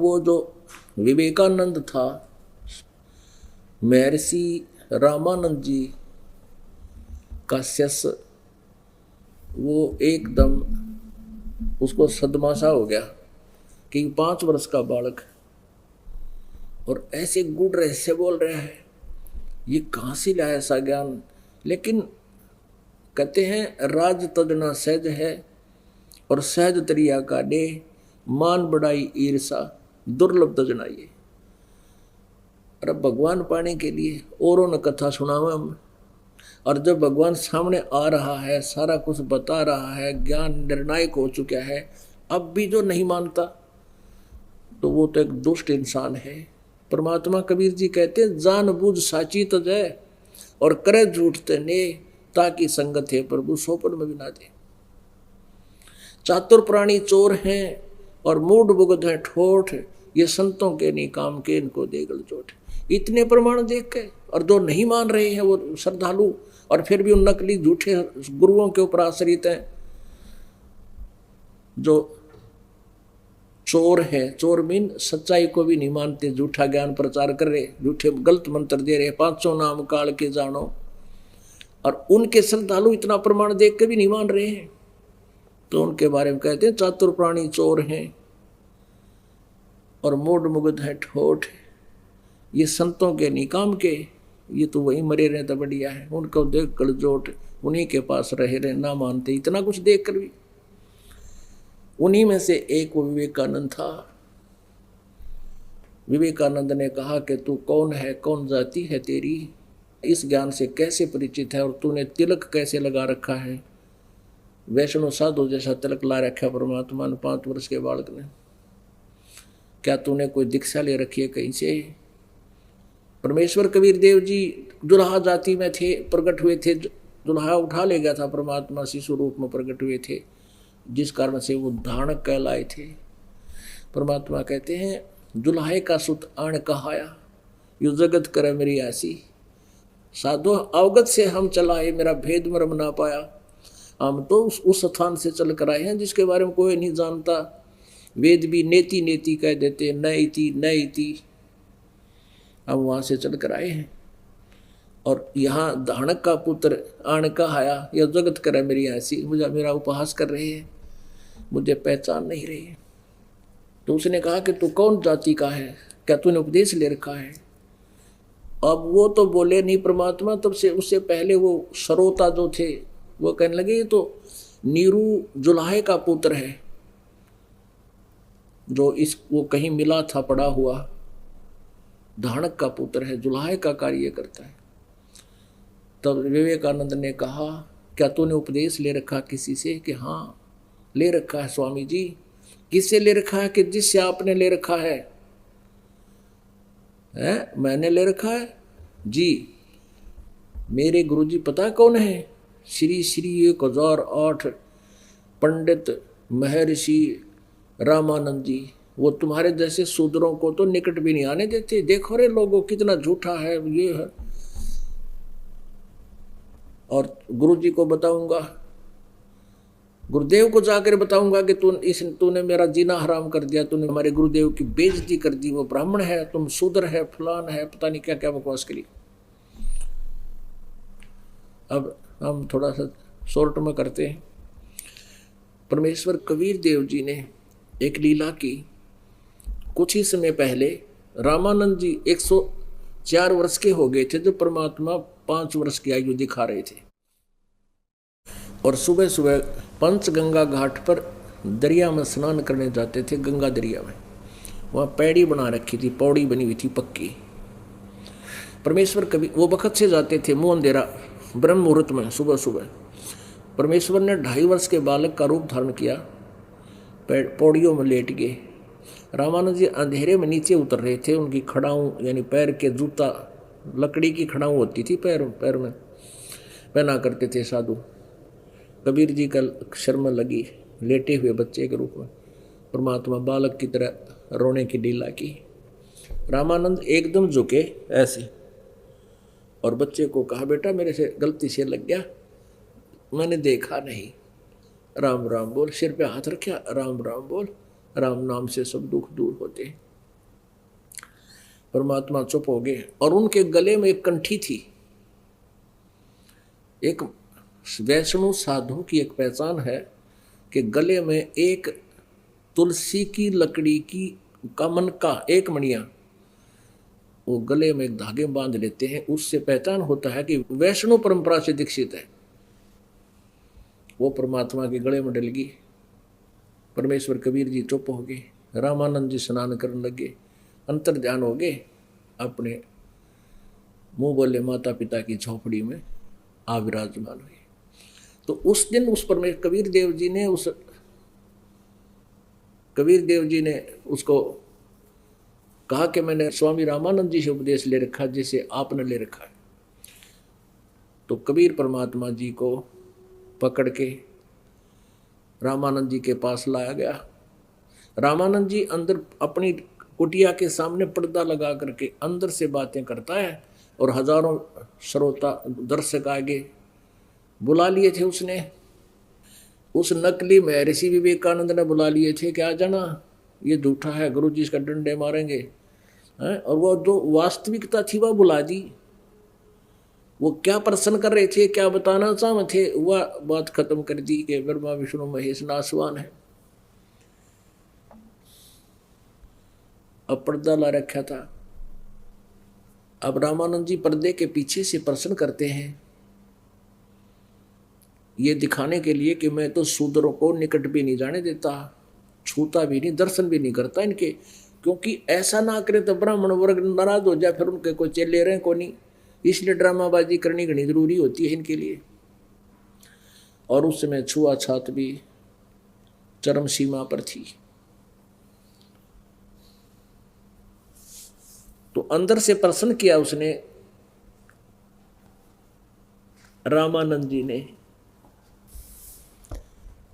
वो जो विवेकानंद था, महर्षि रामानंद जी का शिष्य, वो एकदम उसको सदमा सा हो गया कि 5 वर्ष का बालक और ऐसे गुड़ रहस्य बोल रहा है, ये कहाँ से लाया ऐसा ज्ञान। लेकिन कहते हैं राज तजना सहज है और सहज तरिया का डे, मान बढ़ाई ईर्षा दुर्लभ तजनाइए। अरे भगवान पाने के लिए औरों ने कथा सुनावा हम, और जब भगवान सामने आ रहा है, सारा कुछ बता रहा है, ज्ञान निर्णायक हो चुका है, अब भी जो नहीं मानता तो वो तो एक दुष्ट इंसान है। परमात्मा कबीर जी कहते हैं जानबूझ साची तजय और करे झूठ तने, ताकि संगत है प्रभु सोपन में भी ना दे। चातुर प्राणी चोर हैं और मूड बुगध है ठोठ, ये संतों के नहीं काम के, इनको देगल चोट। इतने प्रमाण देख के और जो नहीं मान रहे हैं वो श्रद्धालु, और फिर भी उन नकली झूठे गुरुओं के ऊपर आश्रित हैं। जो चोर है, चोर मीन सच्चाई को भी नहीं मानते, झूठा ज्ञान प्रचार कर रहे, झूठे गलत मंत्र दे रहे, 500 नाम काल के जानो, और उनके श्रद्धालु इतना प्रमाण देख के भी नहीं मान रहे हैं। तो उनके बारे में कहते हैं चातुर प्राणी चोर हैं और मूड मुग्ध है ठोठ, ये संतों के निकाम के, ये तो वही मरे रहे तो बढ़िया है, उनको देख कर जोट, उन्हीं के पास रहे रहे, ना मानते इतना कुछ देख कर भी। उन्हीं में से एक वो विवेकानंद था। विवेकानंद ने कहा कि तू कौन है, कौन जाति है तेरी, इस ज्ञान से कैसे परिचित है, और तूने तिलक कैसे लगा रखा है, वैष्णव साधु जैसा तिलक ला रखा परमात्मा ने 5 वर्ष के बालक ने। क्या तूने कोई दीक्षा ले रखी है कहीं से? परमेश्वर कबीर देव जी दुल्हा जाति में थे, प्रकट हुए थे, दुल्हा उठा ले गया था परमात्मा, शिशु रूप में प्रकट हुए थे, जिस कारण से वो धानक कहलाए थे। परमात्मा कहते हैं दुल्हाए का सुत आण कहाया, यु जगत करे मेरी ऐसी, साधु अवगत से हम चलाए, मेरा भेद मर्म ना पाया। हम तो उस स्थान से चल कर आए हैं जिसके बारे में कोई नहीं जानता। वेद भी नेति नेति कह देते, न इति न इति, हम वहाँ से चल कर आए हैं। और यहाँ धानक का पुत्र आण कहाया, यह जगत करे मेरी ऐसी, मुझे मेरा उपहास कर रहे हैं, मुझे पहचान नहीं रही है। तो उसने कहा कि तू कौन जाति का है, क्या तूने उपदेश ले रखा है? अब वो तो बोले नहीं परमात्मा, तब से उससे पहले वो सरोता जो थे वो कहने लगे तो नीरू जुल्हाए का पुत्र है, जो इस वो कहीं मिला था पड़ा हुआ, धानक का पुत्र है, जुल्हाए का कार्य करता है। तब विवेकानंद ने कहा क्या तूने उपदेश ले रखा किसी से? कि हाँ ले रखा है स्वामी जी। किससे ले रखा है? कि जिससे आपने ले रखा है। मैंने ले रखा है जी। मेरे गुरुजी पता कौन है? श्री श्री 1008 पंडित महर्षि रामानंद जी। वो तुम्हारे जैसे शूद्रों को तो निकट भी नहीं आने देते। देखो रे लोगों कितना झूठा है ये है। और गुरुजी को बताऊंगा, गुरुदेव को जाकर बताऊंगा कि तूने मेरा जीना हराम कर दिया, तूने हमारे गुरुदेव की बेइज्जती कर दी, वो ब्राह्मण है, तुम शूद्र है, फलान है, पता नहीं क्या क्या बकवास करी। अब हम थोड़ा सा शॉर्ट में करते हैं। परमेश्वर कबीर देव जी ने एक लीला की। कुछ ही समय पहले रामानंद जी 104 वर्ष के हो गए थे जब परमात्मा 5 वर्ष की आयु दिखा रहे थे। और सुबह सुबह पंचगंगा घाट पर दरिया में स्नान करने जाते थे, गंगा दरिया में। वहाँ पैड़ी बना रखी थी, पौड़ी बनी हुई थी पक्की। परमेश्वर कभी वो बखत से जाते थे, मुँह अंधेरा ब्रह्म मुहूर्त में सुबह सुबह। परमेश्वर ने 2.5 वर्ष के बालक का रूप धारण किया, पौड़ियों में लेट गए। रामानंद जी अंधेरे में नीचे उतर रहे थे। उनकी खड़ाऊँ यानी पैर के जूता, लकड़ी की खड़ाऊँ होती थी, पैर में पहना करते थे साधु। कबीर जी का शर्म लगी, लेटे हुए बच्चे के रूप में परमात्मा बालक की तरह रोने की लीला की। रामानंद एकदम झुके ऐसे और बच्चे को कहा बेटा मेरे से गलती से लग गया, मैंने देखा नहीं, राम राम बोल। सिर पे हाथ रखा, राम राम बोल। राम नाम से सब दुख दूर होते हैं। परमात्मा चुप हो गए और उनके गले में एक कंठी थी। एक वैष्णव साधु की एक पहचान है कि गले में एक तुलसी की लकड़ी की कमन का एक मणिया वो गले में एक धागे बांध लेते हैं, उससे पहचान होता है कि वैष्णव परंपरा से दीक्षित है। वो परमात्मा के गले में डल गई। परमेश्वर कबीर जी चुप हो गए, रामानंद जी स्नान करने लगे, अंतर ध्यान हो गए, अपने मुंह बोले माता पिता की झोपड़ी में आ विराजमान हुए। तो उस दिन उस परमेश्वर कबीर देव जी ने उसको कहा कि मैंने स्वामी रामानंद जी से उपदेश ले रखा जैसे आपने ले रखा है। तो कबीर परमात्मा जी को पकड़ के रामानंद जी के पास लाया गया। रामानंद जी अंदर अपनी कुटिया के सामने पर्दा लगा करके अंदर से बातें करता है और हजारों श्रोता दर्शक आगे बुला लिए थे उसने। उस नकली महर्षि विवेकानंद ने बुला लिए थे कि आ जाना, ये झूठा है, गुरु जी इसका डंडे मारेंगे हैं। और वो जो वास्तविकता थी वह बुला दी। वो क्या प्रश्न कर रहे थे, क्या बताना चाहते थे, वह बात खत्म कर दी कि ब्रह्मा विष्णु महेश नासवान है। अब पर्दा ला रखा था। अब रामानंद जी पर्दे के पीछे से प्रश्न करते हैं ये दिखाने के लिए कि मैं तो शूद्रों को निकट भी नहीं जाने देता, छूता भी नहीं, दर्शन भी नहीं करता इनके, क्योंकि ऐसा ना करे तो ब्राह्मण वर्ग नाराज हो जाए, फिर उनके कोई चेले रहे को नहीं। इसलिए ड्रामाबाजी करनी घनी जरूरी होती है इनके लिए। और उस समय छुआछूत भी चरम सीमा पर थी। तो अंदर से प्रश्न किया उसने, रामानंद जी ने,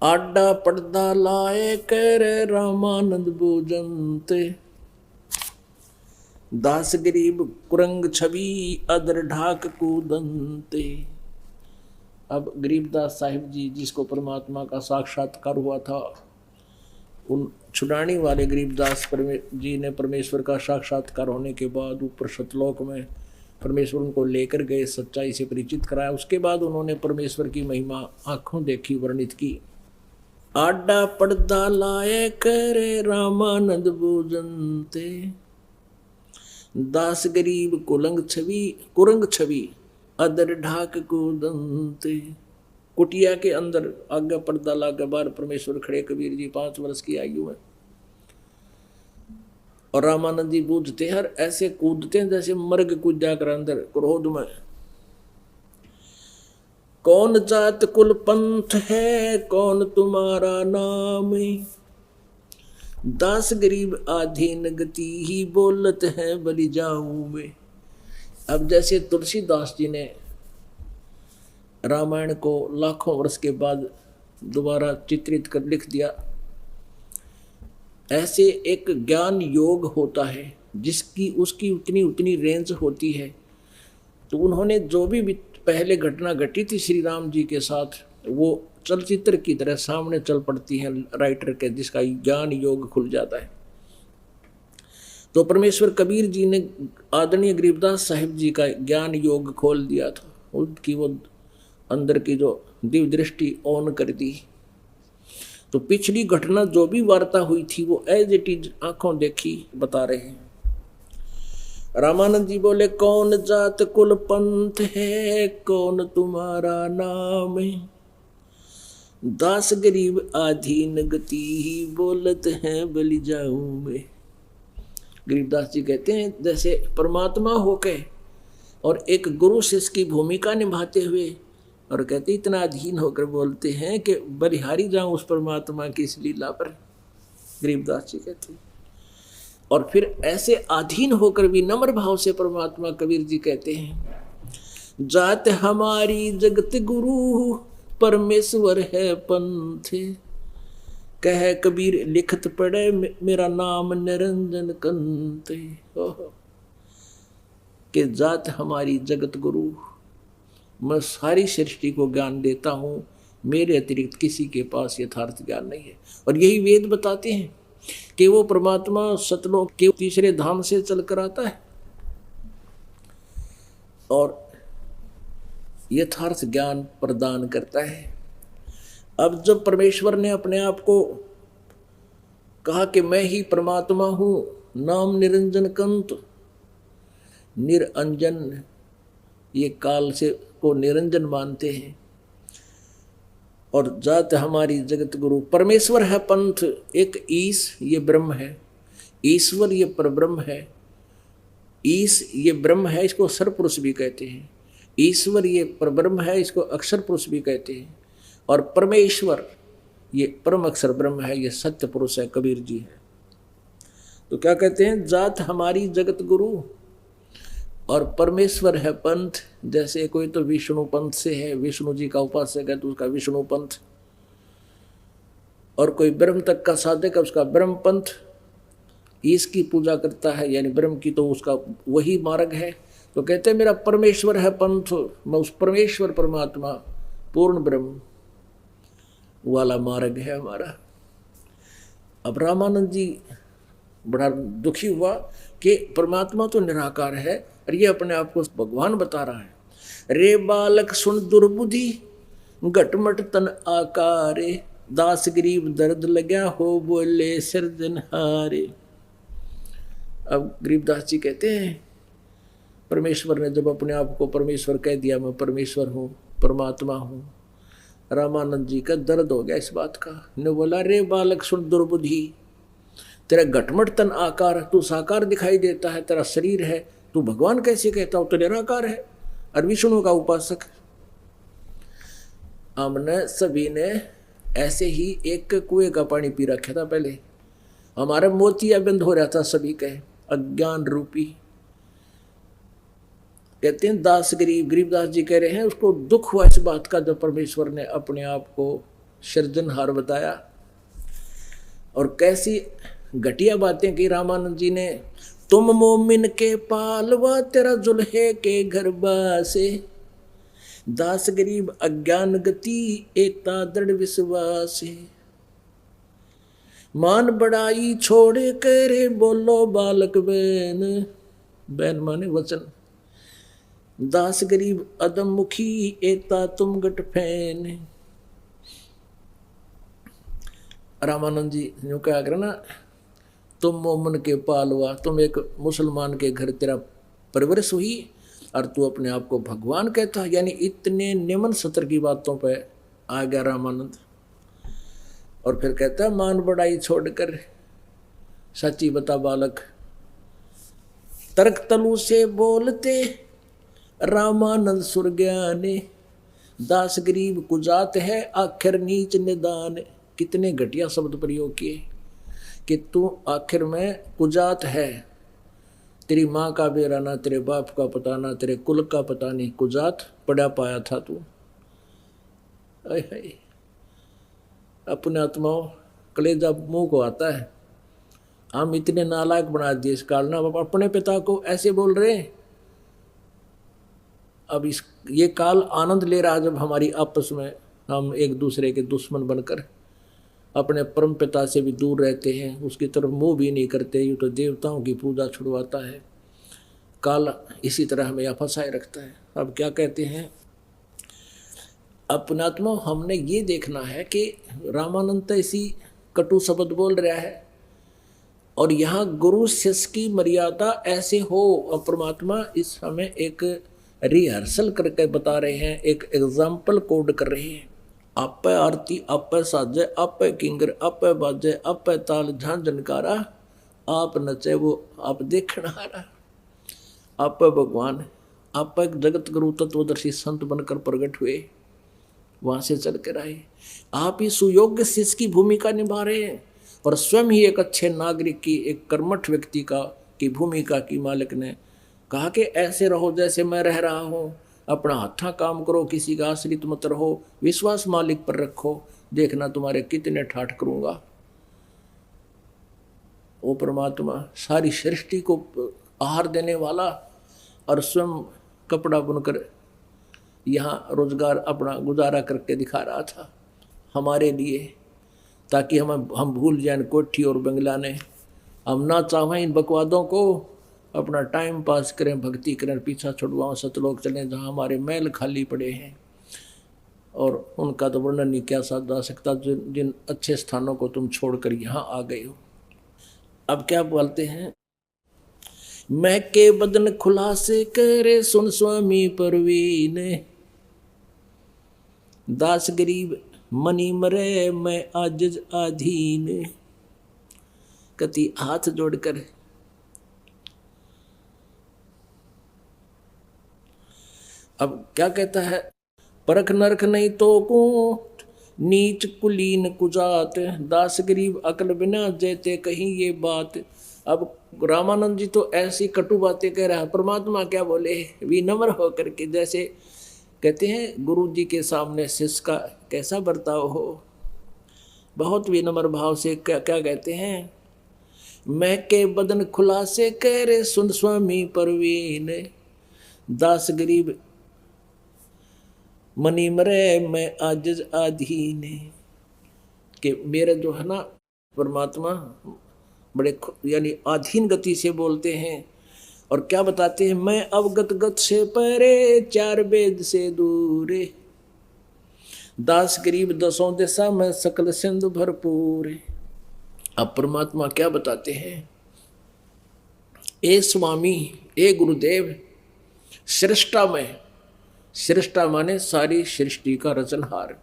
आडा पर्दा लाए कर रामानंद भोजनते, दास गरीब कुरंग छवि अदर ढाक कूदनते। अब गरीबदास साहिब जी जिसको परमात्मा का साक्षात्कार हुआ था, उन छुड़ानी वाले गरीबदास जी ने परमेश्वर का साक्षात्कार होने के बाद ऊपर सतलोक में परमेश्वर उनको लेकर गए, सच्चाई से परिचित कराया। उसके बाद उन्होंने परमेश्वर की महिमा आंखों देखी, वर्णित की। आडा पर्दा लाए करे रामानंद भोजनते, दास गरीब कुरंग छवि अदर ढाक कूदनते। कुटिया के अंदर आगे पर्दा लाकर बाहर परमेश्वर खड़े, कबीर जी 5 वर्ष की आयु में, और रामानंद जी बूझते हर ऐसे कूदते हैं जैसे मर्ग कूद जाकर अंदर क्रोध में। कौन जात कुल पंथ है, कौन तुम्हारा नाम, दास गरीब आधीन गति ही बोलत है बलि जाऊं में। अब जैसे तुलसीदास जी ने रामायण को लाखों वर्ष के बाद दोबारा चित्रित कर लिख दिया, ऐसे एक ज्ञान योग होता है जिसकी उसकी उतनी उतनी रेंज होती है। तो उन्होंने जो भी पहले घटना घटी थी श्री राम जी के साथ, वो चलचित्र की तरह सामने चल पड़ती है राइटर के, जिसका ज्ञान योग खुल जाता है। तो परमेश्वर कबीर जी ने आदरणीय गरीबदास साहिब जी का ज्ञान योग खोल दिया था, उनकी वो अंदर की जो दिव्य दृष्टि ऑन कर दी। तो पिछली घटना जो भी वार्ता हुई थी वो एज इट इज आंखों देखी बता रहे हैं। रामानंद जी बोले, कौन जात कुल पंथ है, कौन तुम्हारा नाम, दास गरीब आधीन गति ही बोलत है बलि जाऊं में। गरीबदास जी कहते हैं जैसे परमात्मा होके और एक गुरु शिष्य की भूमिका निभाते हुए, और कहते इतना अधीन होकर बोलते हैं कि बलिहारी जाऊं उस परमात्मा की इस लीला पर। गरीबदास जी कहते हैं, और फिर ऐसे अधीन होकर भी नम्र भाव से परमात्मा कबीर जी कहते हैं, जात हमारी जगत गुरु परमेश्वर है पंथ, कह कबीर लिखत पड़े मेरा नाम निरंजन कंत। कि जात हमारी जगत गुरु, मैं सारी सृष्टि को ज्ञान देता हूँ, मेरे अतिरिक्त किसी के पास यथार्थ ज्ञान नहीं है। और यही वेद बताते हैं कि वो परमात्मा सतलोक के तीसरे धाम से चल कर आता है, और यथार्थ ज्ञान प्रदान करता है। अब जब परमेश्वर ने अपने आप को कहा कि मैं ही परमात्मा हूँ, नाम निरंजन कंत, निरंजन ये काल से को निरंजन मानते हैं, और जात हमारी जगत गुरु। परमेश्वर है पंथ, एक ईश ये ब्रह्म है, ईश्वर ये परब्रह्म है, ईश ये ब्रह्म है, इसको अक्षर पुरुष भी कहते हैं, ईश्वर ये परब्रह्म है, इसको अक्षर पुरुष भी कहते हैं, और परमेश्वर ये परम अक्षर ब्रह्म है, ये सत्य पुरुष है, कबीर जी है। तो क्या कहते हैं, जात हमारी जगत गुरु और परमेश्वर है पंथ। जैसे कोई तो विष्णु पंथ से है, विष्णु जी का उपासक है तो उसका विष्णु पंथ, और कोई ब्रह्म तक का साधक है उसका ब्रह्म पंथ, ईश की पूजा करता है यानी ब्रह्म की, तो उसका वही मार्ग है। तो कहते हैं मेरा परमेश्वर है पंथ, मैं उस परमेश्वर परमात्मा पूर्ण ब्रह्म वाला मार्ग है हमारा। अब रामानंद जी बड़ा दुखी हुआ कि परमात्मा तो निराकार है और ये अपने आप को भगवान बता रहा है। रे बालक सुन दुर्बुद्धि, घटमट तन आकारे, दास गरीब दर्द लग्या हो बोले सिरजनहारे। अब गरीबदास जी कहते हैं परमेश्वर ने जब अपने आप को परमेश्वर कह दिया, मैं परमेश्वर हूँ, परमात्मा हूँ, रामानंद जी का दर्द हो गया इस बात का। ने बोला रे बालक सुन दुर्बुद्धि, तेरा घटमट तन आकार, तू साकार दिखाई देता है, तेरा शरीर है, तू भगवान कैसे कहता हो, तो निराकार है और विष्णु का उपासक। हमने सभी ने ऐसे ही एक कुएं का पानी पी रखा था पहले, हमारे मोतिया बंद हो रहा था सभी के अज्ञान रूपी। कहते हैं दास गरीबदास जी कह रहे हैं उसको दुख हुआ इस बात का जब परमेश्वर ने अपने आप को सृजनहार बताया। और कैसी घटिया बातें की रामानंद जी ने, तुम मोमिन के पालवा तेरा जुल्हे के घर बासे, दास गरीब अज्ञान गति एकता दृढ़ विश्वास, मान बड़ाई छोड़ करे बोलो बालक बहन, बहन माने वचन, दास गरीब अदम मुखी एकता तुम गट फैन। रामानंद जी यूँ क्या करे ना, तुम मोमन के पालवा, तुम एक मुसलमान के घर तेरा परवरिश हुई और तू अपने आप को भगवान कहता, यानी इतने निम्न सत्र की बातों पे आ गया रामानंद। और फिर कहता मान बड़ाई छोड़कर सच्ची बता बालक, तर्क तलु से बोलते रामानंद सुरज्ञाने, दास गरीब कुजात है आखिर नीच निदान। कितने घटिया शब्द प्रयोग किए कि तू आखिर में कुजात है, तेरी माँ का बेरा ना, तेरे बाप का पता ना, तेरे कुल का पता नहीं, कुजात पड़ा पाया था तू। अपने आत्माओं कलेजा मुंह को आता है, हम इतने नालायक बना दिए इस काल ना, अपने पिता को ऐसे बोल रहे हैं। अब ये काल आनंद ले रहा जब हमारी आपस में हम एक दूसरे के दुश्मन बनकर अपने परम पिता से भी दूर रहते हैं, उसकी तरफ मुंह भी नहीं करते, यूँ तो देवताओं की पूजा छुड़वाता है काल, इसी तरह हमें यहाँ फंसाए रखता है। अब क्या कहते हैं अपनात्मा, हमने ये देखना है कि रामानंद ऐसी कटु शब्द बोल रहा है और यहाँ गुरु शिष्य की मर्यादा ऐसे हो, और परमात्मा इस हमें एक रिहर्सल करके बता रहे हैं, एक एग्जाम्पल कोड कर रहे हैं। आप आरती आप साजे, आप किंगर आप बाजे, आप ताल झांझनकारा, आप नचे वो आप देखना रहा, आप भगवान, आप एक जगत गुरु तत्वदर्शी संत बनकर प्रकट हुए, वहाँ से चल कर आए। आप ही सुयोग्य शिष्य की भूमिका निभा रहे हैं और स्वयं ही एक अच्छे नागरिक की, एक कर्मठ व्यक्ति की भूमिका की मालिक ने कहा कि ऐसे रहो जैसे मैं रह रहा हूँ, अपना हाथा काम करो, किसी का आश्रित मत रहो, विश्वास मालिक पर रखो, देखना तुम्हारे कितने ठाठ करूँगा। वो परमात्मा सारी सृष्टि को आहार देने वाला और स्वयं कपड़ा बुनकर यहाँ रोजगार अपना गुजारा करके दिखा रहा था हमारे लिए, ताकि हम भूल जाएं कोठी और बंगला ने, हम ना चाहें इन बकवादों को अपना टाइम पास करें, भक्ति करें, पीछा छुड़वाओ, सतलोक चलें जहाँ हमारे महल खाली पड़े हैं। और उनका तो वर्णन नहीं क्या साथ जा सकता, जिन अच्छे स्थानों को तुम छोड़कर यहाँ आ गए हो। अब क्या बोलते हैं, मैं के बदन खुलासे करे सुन स्वामी परवीन, दास गरीब मनी मरे मैं आजिज आधीन। कति हाथ जोड़कर अब क्या कहता है, परख नरख नहीं तो को नीच कुलीन कुजात, दास गरीब अकल बिना जेते कहीं ये बात। अब रामानंद जी तो ऐसी कटु बातें कह रहा है, परमात्मा क्या बोले, विनम्र होकर के, जैसे कहते हैं गुरु जी के सामने शिष्य का कैसा बर्ताव हो, बहुत विनम्र भाव से क्या क्या कहते हैं, मैं के बदन खुलासे कह रे सुन स्वामी परवीन, दास गरीब मनी मरे मैं आजिज आधीन। कि मेरे जो है ना परमात्मा बड़े यानी आधीन गति से बोलते हैं। और क्या बताते हैं, मैं अवगत गत से परे चार वेद से दूरे, दास गरीब दसों दिशा में सकल सिंधु भरपूर। अब परमात्मा क्या बताते हैं, ए स्वामी, ए गुरुदेव, सृष्टा में, सृष्टा माने सारी सृष्टि का रचनहार,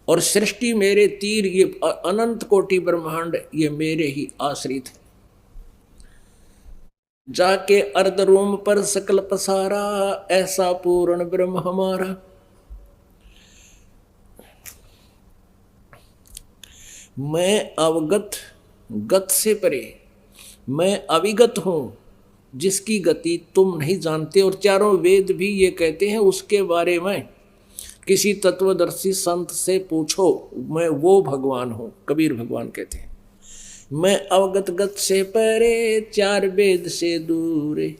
और सृष्टि मेरे तीर, ये अनंत कोटि ब्रह्मांड ये मेरे ही आश्रित है। जाके अर्ध रोम पर सकल पसारा, ऐसा पूर्ण ब्रह्म हमारा। मैं अवगत गत से परे, मैं अविगत हूं जिसकी गति तुम नहीं जानते, और चारों वेद भी ये कहते हैं उसके बारे में किसी तत्वदर्शी संत से पूछो, मैं वो भगवान हूं। कबीर भगवान कहते हैं, मैं अवगत गत से परे चार वेद से दूरे,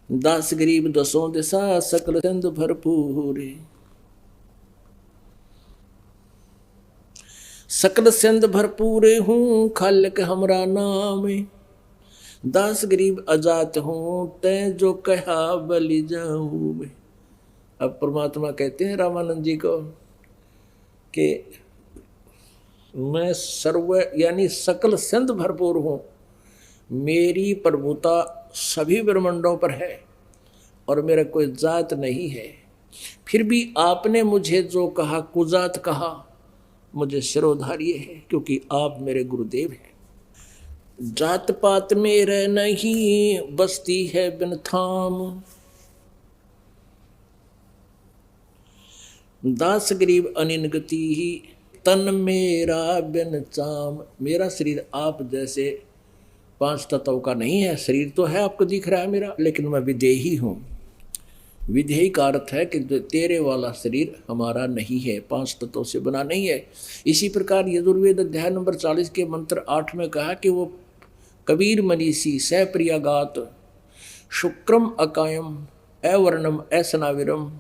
दास गरीब दसों दिशा सकल सिंधु भरपूरे। सकल सिंध भरपूरे हूँ खालक हमरा नाम, दास गरीब अजात हूँ तै जो कहा बलि जाऊँ मैं। अब परमात्मा कहते हैं रामानंद जी को कि मैं सर्व यानी सकल सिंध भरपूर हूँ, मेरी प्रभुता सभी ब्रह्मांडों पर है और मेरा कोई जात नहीं है। फिर भी आपने मुझे जो कहा कुजात कहा, मुझे सिरोधार्य है क्योंकि आप मेरे गुरुदेव हैं। जात पात मेरे नहीं बसती है बिन थाम, दास गरीब अनिन गति ही तन मेरा बिन चाम। मेरा शरीर आप जैसे पांच तत्वों का नहीं है, शरीर तो है आपको दिख रहा है मेरा, लेकिन मैं विदेही हूँ। विधेयी का अर्थ है कि तेरे वाला शरीर हमारा नहीं है, पांच तत्वों से बना नहीं है। इसी प्रकार यजुर्वेद अध्याय नंबर 40 के मंत्र 8 में कहा कि वो कबीर मनीषी सप्रियागात शुक्रम अकायम अवर्णम असनाविरम,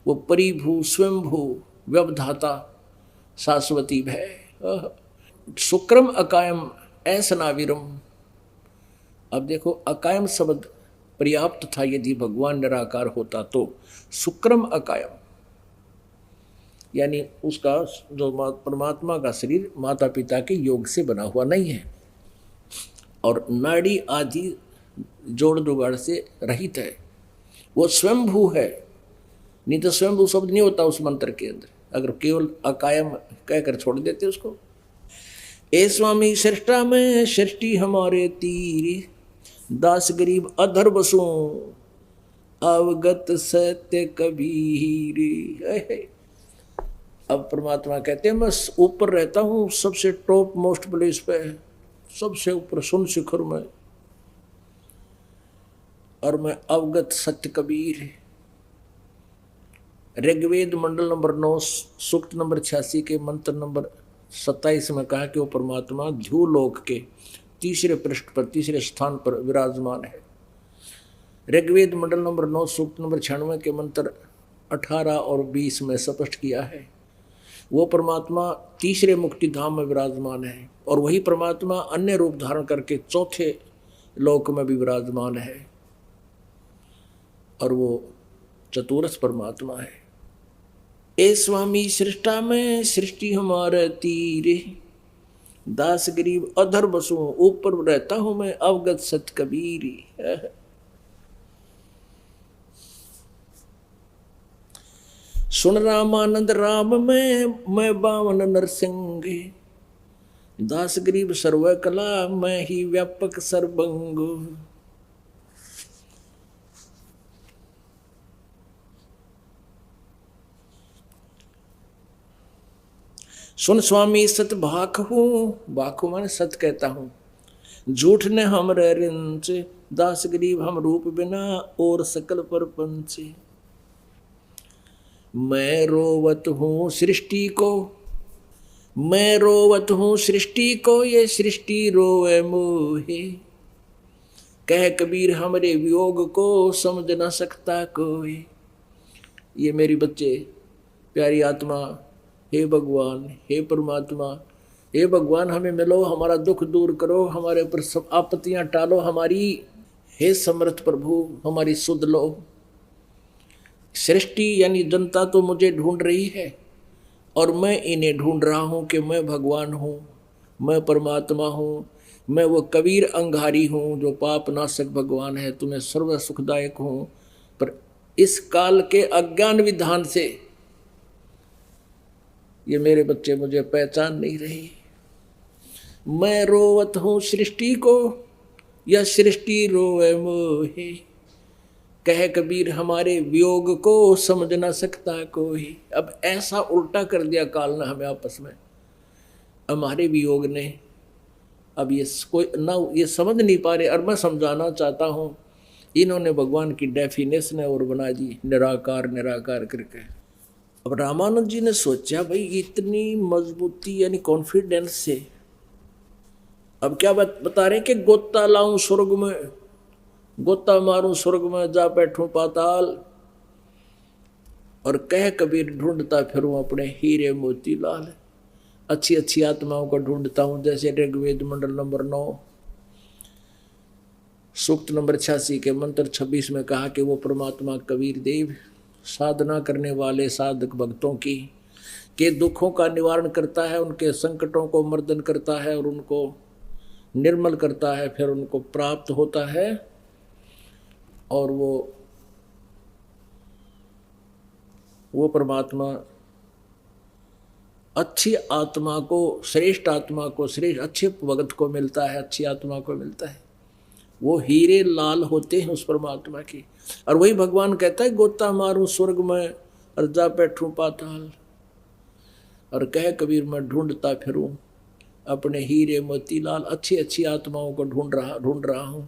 वो परिभू स्वयंभू व्यवधाता शाश्वती भय शुक्रम अकायम असनाविरम। अब देखो अकायम शब्द पर्याप्त था, यदि भगवान निराकार होता तो। शुक्रम अकायम यानी उसका जो परमात्मा का शरीर माता पिता के योग से बना हुआ नहीं है और नाड़ी आदि जोड़ जुगाड़ से रहित है, वो स्वयंभू है। नहीं तो स्वयंभू शब्द नहीं होता उस मंत्र के अंदर, अगर केवल अकायम कहकर छोड़ देते उसको। ए स्वामी सृष्टा में सृष्टि हमारे तीर, दास गरीब अधर बसों अवगत सत्य कबीर। अब परमात्मा कहते हैं मैं ऊपर रहता हूँ, सबसे टॉप मोस्ट प्लेस पे, सबसे ऊपर सुन शिखर में, और मैं अवगत सत्य कबीर। ऋग्वेद मंडल नंबर 9 सूक्त नंबर 86 के मंत्र नंबर 27 में कहा कि वो परमात्मा ध्युलोक के तीसरे पृष्ठ पर तीसरे स्थान पर विराजमान है। ऋग्वेद मंडल नंबर 9 सूक्त नंबर 96 के मंत्र 18 और 20 में स्पष्ट किया है वो परमात्मा तीसरे मुक्ति धाम में विराजमान है, और वही परमात्मा अन्य रूप धारण करके चौथे लोक में भी विराजमान है और वो चतुरस परमात्मा है। ए स्वामी सृष्टा में सृष्टि हमारे तीरे, दास गरीब अधर बसू ऊपर रहता हूं मैं अवगत सत कबीरी। सुन रामानंद राम में मैं बावन नरसिंह, दास गरीब सर्व कला मैं ही व्यापक सर्वंग। सुन स्वामी सत भाख हूँ, भाखू माने सत कहता हूँ, झूठ ने हम रिंच, दास गरीब हम रूप बिना और सकल परपंच। मैं रोवत हूँ सृष्टि को, मैं रोवत हूँ सृष्टि को, ये सृष्टि रोवे मोहे। कह कबीर हमरे वियोग को समझ न सकता कोई। ये मेरी बच्चे प्यारी आत्मा, हे भगवान, हे परमात्मा, हे भगवान हमें मिलो, हमारा दुख दूर करो, हमारे ऊपर सब आपत्तियां टालो हमारी। हे समर्थ प्रभु हमारी सुध लो। सृष्टि यानी जनता तो मुझे ढूंढ रही है और मैं इन्हें ढूंढ रहा हूँ कि मैं भगवान हूँ, मैं परमात्मा हूँ, मैं वो कबीर अंगारी हूँ जो पाप नाशक भगवान है, तुम्हें सर्व सुखदायक हूँ। पर इस काल के अज्ञान विधान से ये मेरे बच्चे मुझे पहचान नहीं रही। मैं रोवत हूँ सृष्टि को, या सृष्टि रोवे मोहे। कह कबीर हमारे वियोग को समझ ना सकता कोई। अब ऐसा उल्टा कर दिया काल ने हमें आपस में, हमारे वियोग ने। अब ये कोई ना ये समझ नहीं पा रहे। और मैं समझाना चाहता हूँ, इन्होंने भगवान की डेफिनेशन और बना दी निराकार निराकार करके। अब रामानंद जी ने सोचा भाई इतनी मजबूती यानी कॉन्फिडेंस से अब क्या बता रहे कि गोता लाऊं स्वर्ग में, गोता मारूं स्वर्ग में, जा बैठूं पाताल, और कह कबीर ढूंढता फिरूं अपने हीरे मोती लाल। अच्छी अच्छी आत्माओं को ढूंढता हूं, जैसे ऋग्वेद मंडल नंबर 9 सूक्त नंबर 86 के मंत्र 26 में कहा कि वो परमात्मा कबीर देव साधना करने वाले साधक भक्तों की के दुखों का निवारण करता है, उनके संकटों को मर्दन करता है और उनको निर्मल करता है, फिर उनको प्राप्त होता है। और वो परमात्मा अच्छी आत्मा को, श्रेष्ठ आत्मा को, श्रेष्ठ अच्छे भगत को मिलता है, अच्छी आत्मा को मिलता है। वो हीरे लाल होते हैं उस परमात्मा की। और वही भगवान कहता है गोता मारूं स्वर्ग में और जा बैठूं पाताल, और कह कबीर मैं ढूंढता फिरूं अपने हीरे मोतीलाल। अच्छी अच्छी आत्माओं को ढूंढ रहा हूं,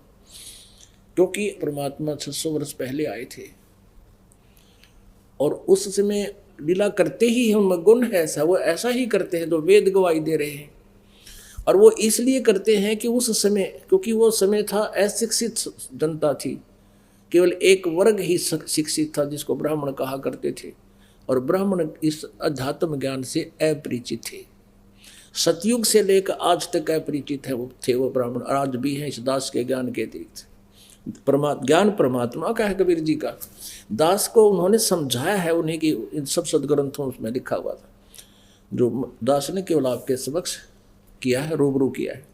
क्योंकि परमात्मा 600 वर्ष पहले आए थे और उस समय लीला करते ही उनमें गुण है ऐसा, वो ऐसा ही करते हैं जो वेद गवाही दे रहे हैं। और वो इसलिए करते हैं कि उस समय, क्योंकि वो समय था अशिक्षित जनता थी, केवल एक वर्ग ही शिक्षित था जिसको ब्राह्मण कहा करते थे, और ब्राह्मण इस अध्यात्म ज्ञान से अपरिचित थे। सतयुग से लेकर आज तक अपरिचित है वो ब्राह्मण, और आज भी हैं इस दास के ज्ञान के अतिरिक्त। ज्ञान परमात्मा का है कबीर जी का, दास को उन्होंने समझाया है, उन्हीं की इन सब सदग्रंथों में लिखा हुआ था, जो दास ने केवल आपके समक्ष किया है, रूबरू किया है।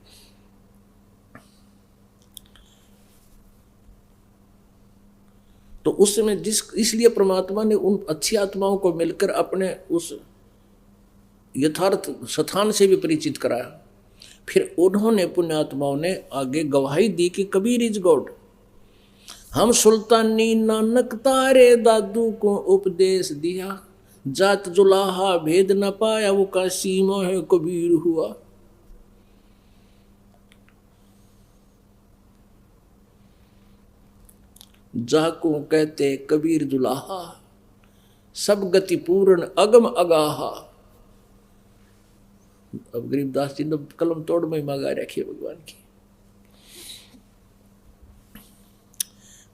तो उस समय इसलिए परमात्मा ने उन अच्छी आत्माओं को मिलकर अपने उस यथार्थ स्थान से भी परिचित कराया। फिर उन्होंने पुण्यात्माओं ने आगे गवाही दी कि कबीर इज गॉड। हम सुल्तानी नानक तारे दादू को उपदेश दिया, जात जुलाहा भेद न पाया वो काशी मोह कबीर हुआ। जाको कहते कबीर दुलाहा, सब गति पूर्ण अगम अगाहा। अब गरीबदास जी ने कलम तोड़ में मांगा रखी भगवान की।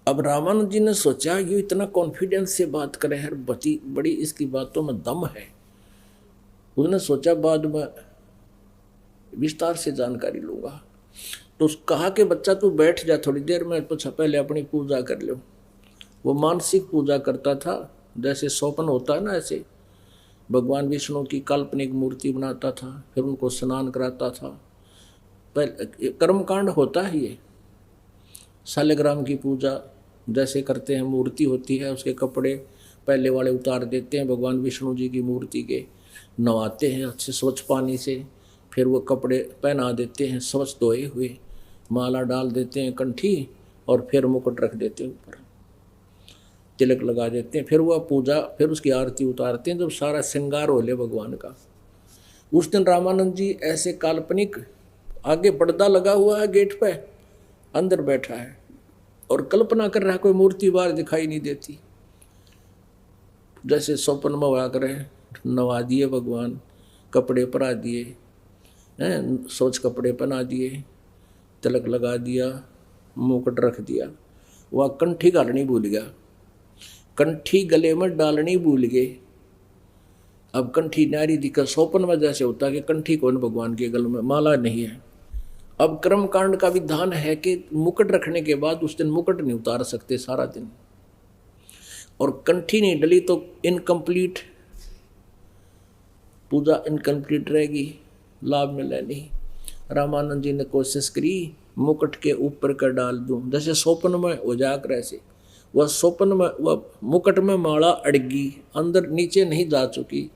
अब रामानंद जी ने सोचा ये इतना कॉन्फिडेंस से बात करे है, बड़ी इसकी बातों में दम है। उसने सोचा बाद में विस्तार से जानकारी लूंगा। तो कहा कि बच्चा तू बैठ जा थोड़ी देर में, पूछा पहले अपनी पूजा कर लो। वो मानसिक पूजा करता था, जैसे स्वप्न होता है ना, ऐसे भगवान विष्णु की काल्पनिक मूर्ति बनाता था, फिर उनको स्नान कराता था। पहले कर्मकांड होता है ये। शालिग्राम की पूजा जैसे करते हैं, मूर्ति होती है, उसके कपड़े पहले वाले उतार देते हैं भगवान विष्णु जी की मूर्ति के, नवाते हैं अच्छे स्वच्छ पानी से, फिर वो कपड़े पहना देते हैं स्वच्छ धोए हुए, माला डाल देते हैं कंठी, और फिर मुकुट रख देते हैं ऊपर, तिलक लगा देते हैं, फिर वह पूजा, फिर उसकी आरती उतारते हैं जब सारा श्रृंगार हो ले भगवान का। उस दिन रामानंद जी ऐसे काल्पनिक, आगे पर्दा लगा हुआ है गेट पे, अंदर बैठा है और कल्पना कर रहा है, कोई मूर्ति बाहर दिखाई नहीं देती, जैसे स्वप्न में हुआ करे। नवा दिए भगवान, कपड़े परा दिए हैं, सोच कपड़े पहना दिए, तिलक लगा दिया, मुकुट रख दिया। वह कंठी गालनी भूल गया, कंठी गले में डालनी भूल गए। अब कंठी नारी दिखा, स्वप्न में जैसे होता है कि कंठी कौन भगवान के गले में, माला नहीं है। अब कर्मकांड का विधान है कि मुकुट रखने के बाद उस दिन मुकुट नहीं उतार सकते सारा दिन, और कंठी नहीं डली तो इनकम्प्लीट पूजा, इनकम्प्लीट रहेगी, लाभ मिले नहीं। रामानंद जी ने कोशिश करी मुकुट के ऊपर कर डाल दूं, जैसे स्वप्न में हो जाकर ऐसे। वह स्वप्न में, वह मुकुट में माला अड़गी, अंदर नीचे नहीं जा चुकी,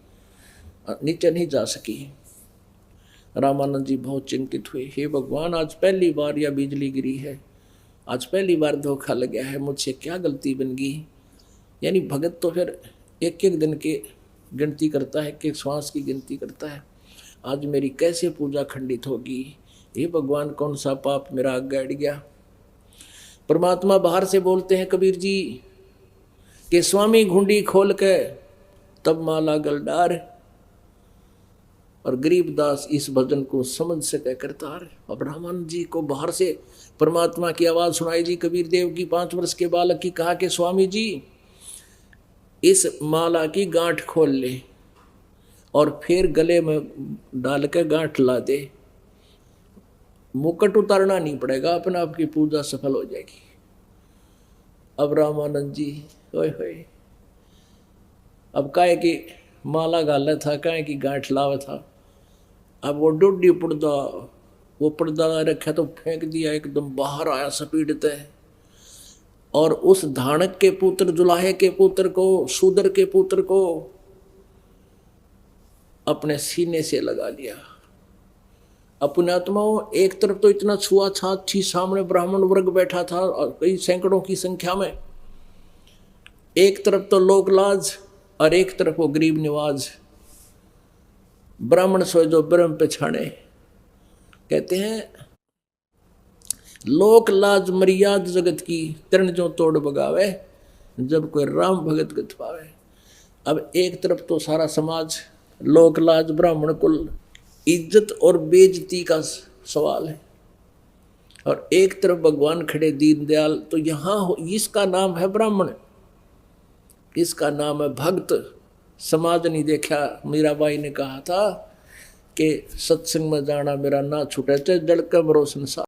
नीचे नहीं जा सकी। रामानंद जी बहुत चिंतित हुए, हे भगवान, आज पहली बार यह बिजली गिरी है, आज पहली बार धोखा लग गया है, मुझसे क्या गलती बन गई। यानी भगत तो फिर एक एक दिन की गिनती करता है, एक एक श्वास की गिनती करता है। आज मेरी कैसे पूजा खंडित होगी, ये भगवान कौन सा पाप मेरा आगे अड़ गया। परमात्मा बाहर से बोलते हैं कबीर जी कि स्वामी घुंडी खोल के तब माला गल डार, और गरीबदास इस भजन को समझ सके करतार। अब रामानंद जी को बाहर से परमात्मा की आवाज़ सुनाई जी कबीर देव की, 5 वर्ष के बालक की, कहा कि स्वामी जी इस माला की गांठ खोल ले और फिर गले में डाल के गांठ ला दे, मुकुट उतारना नहीं पड़ेगा, अपने आप की पूजा सफल हो जाएगी। अब रामानंद जी ओए होए, अब काहे की माला गाला था, काहे की गांठ लावा था। अब वो डोडी पर्दा, वो पर्दा रखा तो फेंक दिया, एकदम बाहर आया सपीटते, और उस धानक के पुत्र, जुलाहे के पुत्र को, शूदर के पुत्र को अपने सीने से लगा लिया। अपने आत्माओं, एक तरफ तो इतना छुआछात थी, सामने ब्राह्मण वर्ग बैठा था और कई सैकड़ों की संख्या में, एक तरफ तो लोकलाज और एक तरफ वो गरीब निवाज। ब्राह्मण सोए जो ब्रह्म पे छाने, कहते हैं लोक लाज मर्याद जगत की, तरण जो तोड़ बगावे, जब कोई राम भगत गत पावे। अब एक तरफ तो सारा समाज, लोक लाज, ब्राह्मण कुल, इज्जत और बेइज्जती का सवाल है, और एक तरफ भगवान खड़े दीनदयाल। तो यहाँ इसका नाम है ब्राह्मण, इसका नाम है भक्त। समाज नहीं देखा। मीराबाई ने कहा था कि सत्संग में जाना मेरा ना छूटे, चाहे जड़ का मरो संसार।